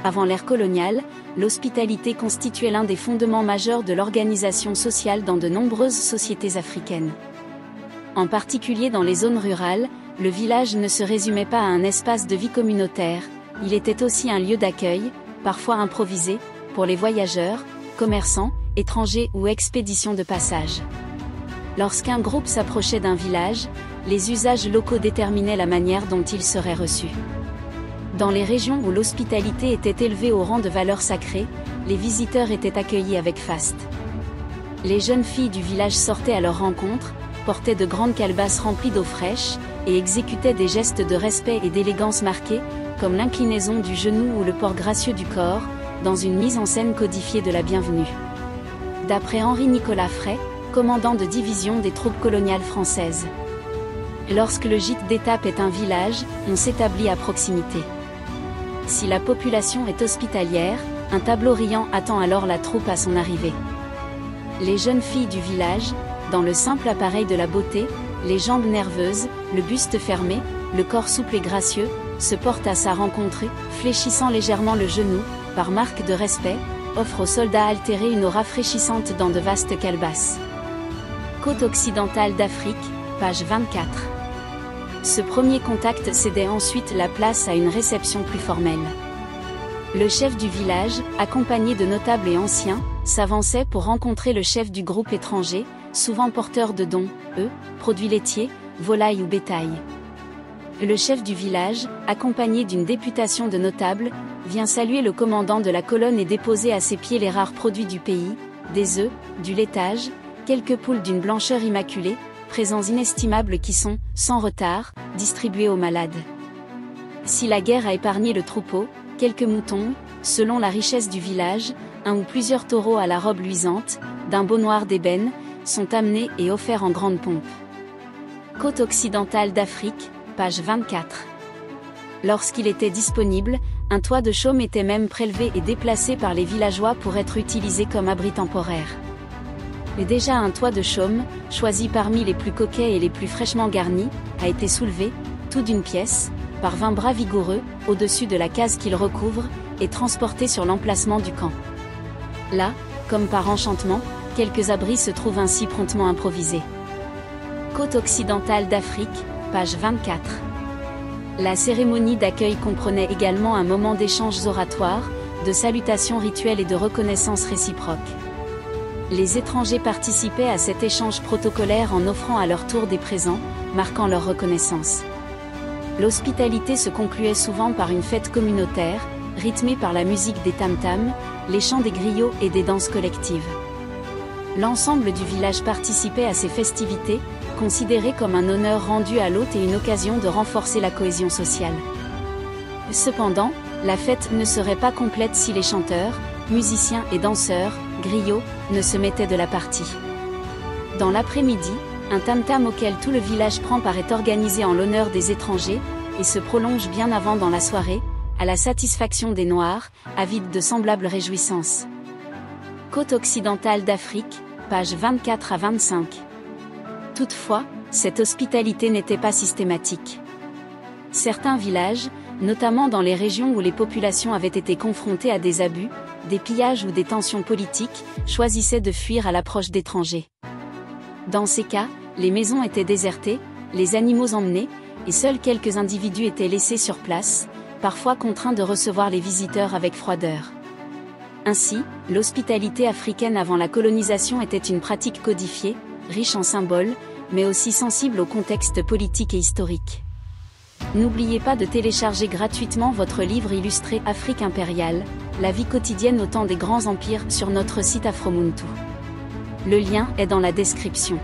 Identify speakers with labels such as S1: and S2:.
S1: avant l'ère coloniale, l'hospitalité constituait l'un des fondements majeurs de l'organisation sociale dans de nombreuses sociétés africaines. En particulier dans les zones rurales, le village ne se résumait pas à un espace de vie communautaire, il était aussi un lieu d'accueil, parfois improvisé, pour les voyageurs, commerçants, étrangers ou expéditions de passage. Lorsqu'un groupe s'approchait d'un village, les usages locaux déterminaient la manière dont il serait reçu. Dans les régions où l'hospitalité était élevée au rang de valeur sacrée, les visiteurs étaient accueillis avec faste. Les jeunes filles du village sortaient à leur rencontre, portaient de grandes calebasses remplies d'eau fraîche, et exécutaient des gestes de respect et d'élégance marqués, comme l'inclinaison du genou ou le port gracieux du corps, dans une mise en scène codifiée de la bienvenue. D'après Henri-Nicolas Frey, commandant de division des troupes coloniales françaises. Lorsque le gîte d'étape est un village, on s'établit à proximité. Si la population est hospitalière, un tableau riant attend alors la troupe à son arrivée. Les jeunes filles du village, dans le simple appareil de la beauté, les jambes nerveuses, le buste fermé, le corps souple et gracieux, se portent à sa rencontre, fléchissant légèrement le genou, par marque de respect, offrent aux soldats altérés une eau rafraîchissante dans de vastes calebasses. Côte occidentale d'Afrique, page 24. Ce premier contact cédait ensuite la place à une réception plus formelle. Le chef du village, accompagné de notables et anciens, s'avançait pour rencontrer le chef du groupe étranger, souvent porteur de dons, produits laitiers, volailles ou bétail. Le chef du village, accompagné d'une députation de notables, vient saluer le commandant de la colonne et déposer à ses pieds les rares produits du pays, des œufs, du laitage, quelques poules d'une blancheur immaculée, présents inestimables qui sont, sans retard, distribués aux malades. Si la guerre a épargné le troupeau, quelques moutons, selon la richesse du village, un ou plusieurs taureaux à la robe luisante, d'un beau noir d'ébène, sont amenés et offerts en grande pompe. Côte occidentale d'Afrique, page 24. Lorsqu'il était disponible, un toit de chaume était même prélevé et déplacé par les villageois pour être utilisé comme abri temporaire. Mais déjà un toit de chaume, choisi parmi les plus coquets et les plus fraîchement garnis, a été soulevé, tout d'une pièce, par 20 bras vigoureux, au-dessus de la case qu'il recouvre, et transporté sur l'emplacement du camp. Là, comme par enchantement, quelques abris se trouvent ainsi promptement improvisés. Côte occidentale d'Afrique, page 24. La cérémonie d'accueil comprenait également un moment d'échanges oratoires, de salutations rituelles et de reconnaissance réciproque. Les étrangers participaient à cet échange protocolaire en offrant à leur tour des présents, marquant leur reconnaissance. L'hospitalité se concluait souvent par une fête communautaire, rythmée par la musique des tam-tams, les chants des griots et des danses collectives. L'ensemble du village participait à ces festivités, considérées comme un honneur rendu à l'hôte et une occasion de renforcer la cohésion sociale. Cependant, la fête ne serait pas complète si les chanteurs, musiciens et danseurs, griots, ne se mettaient de la partie. Dans l'après-midi, un tam-tam auquel tout le village prend part est organisé en l'honneur des étrangers, et se prolonge bien avant dans la soirée, à la satisfaction des Noirs, avides de semblables réjouissances. Côte occidentale d'Afrique, pages 24 à 25. Toutefois, cette hospitalité n'était pas systématique. Certains villages, notamment dans les régions où les populations avaient été confrontées à des abus, des pillages ou des tensions politiques, choisissaient de fuir à l'approche d'étrangers. Dans ces cas, les maisons étaient désertées, les animaux emmenés, et seuls quelques individus étaient laissés sur place, parfois contraints de recevoir les visiteurs avec froideur. Ainsi, l'hospitalité africaine avant la colonisation était une pratique codifiée, riche en symboles, mais aussi sensible au contexte politique et historique. N'oubliez pas de télécharger gratuitement votre livre illustré Afrique impériale, la vie quotidienne au temps des grands empires sur notre site Afromuntu. Le lien est dans la description.